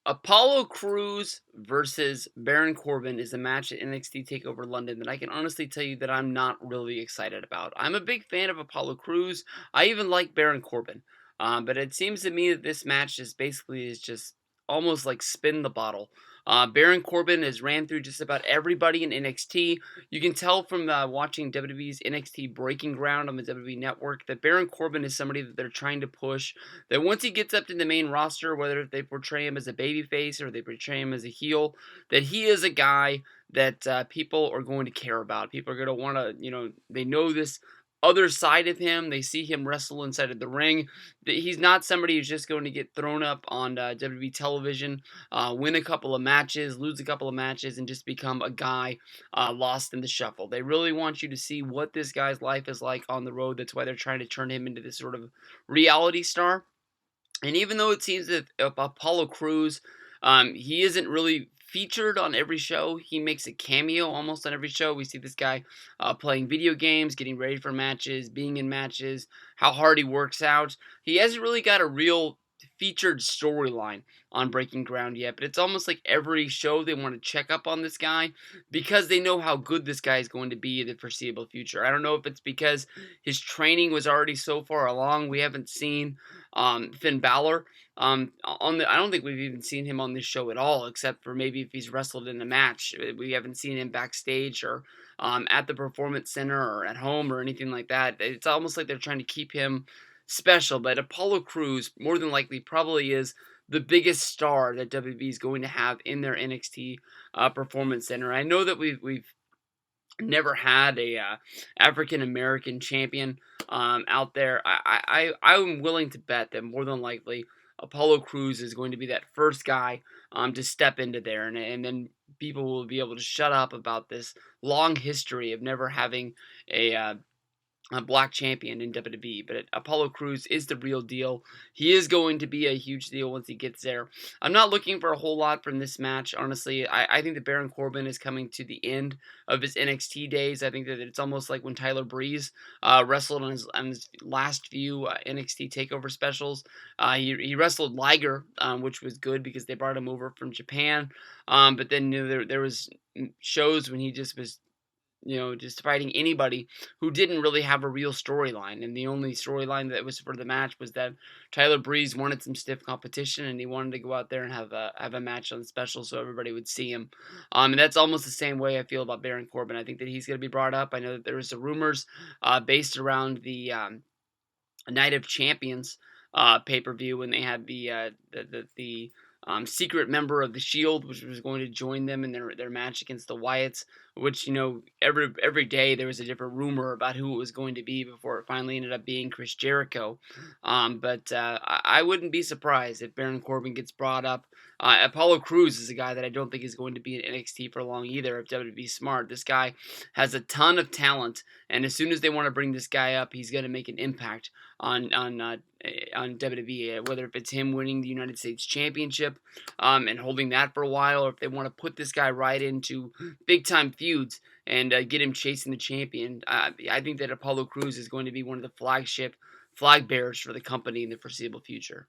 Apollo Crews versus Baron Corbin is a match at NXT TakeOver London that I can honestly tell you that I'm not really excited about. I'm a big fan of Apollo Crews. I even like Baron Corbin. But it seems to me that this match is just almost like spin the bottle. Baron Corbin has ran through just about everybody in NXT. You can tell from watching WWE's NXT Breaking Ground on the WWE Network that Baron Corbin is somebody that they're trying to push, that once he gets up to the main roster, whether they portray him as a babyface or they portray him as a heel, that he is a guy that people are going to care about. People are going to want to, they know this other side of him. They see him wrestle inside of the ring. That he's not somebody who's just going to get thrown up on WWE television, win a couple of matches, lose a couple of matches, and just become a guy lost in the shuffle. They really want you to see what this guy's life is like on the road. That's why they're trying to turn him into this sort of reality star. And even though it seems that Apollo Crews, he isn't really featured on every show, he makes a cameo almost on every show. We see this guy playing video games, getting ready for matches, being in matches, how hard he works out. He hasn't really got a real featured storyline on Breaking Ground yet, but it's almost like every show they want to check up on this guy because they know how good this guy is going to be in the foreseeable future. I don't know if it's because his training was already so far along. We haven't seen Finn Balor I don't think we've even seen him on this show at all, except for maybe if he's wrestled in a match. We haven't seen him backstage or at the Performance Center or at home or anything like that. It's almost like they're trying to keep him special, but Apollo Crews more than likely probably is the biggest star that WWE is going to have in their NXT Performance Center. I know that we've never had a African American champion out there. I'm willing to bet that more than likely Apollo Crews is going to be that first guy to step into there, and then people will be able to shut up about this long history of never having a black champion in WWE, but Apollo Crews is the real deal. He is going to be a huge deal once he gets there. I'm not looking for a whole lot from this match, honestly. I think that Baron Corbin is coming to the end of his NXT days. I think that it's almost like when Tyler Breeze wrestled on his last few NXT TakeOver specials. He wrestled Liger, which was good because they brought him over from Japan. But then there was shows when he just was just fighting anybody who didn't really have a real storyline. And the only storyline that was for the match was that Tyler Breeze wanted some stiff competition and he wanted to go out there and have a match on the special so everybody would see him. And that's almost the same way I feel about Baron Corbin. I think that he's going to be brought up. I know that there was some rumors based around the Night of Champions pay-per-view when they had the secret member of the Shield, which was going to join them in their match against the Wyatts, which, every day there was a different rumor about who it was going to be before it finally ended up being Chris Jericho. But I wouldn't be surprised if Baron Corbin gets brought up. Apollo Crews is a guy that I don't think is going to be in NXT for long either, if WWE's smart. This guy has a ton of talent, and as soon as they want to bring this guy up, he's going to make an impact on WWE, whether if it's him winning the United States Championship and holding that for a while, or if they want to put this guy right into big-time feuds and get him chasing the champion. I think that Apollo Crews is going to be one of the flag bearers for the company in the foreseeable future.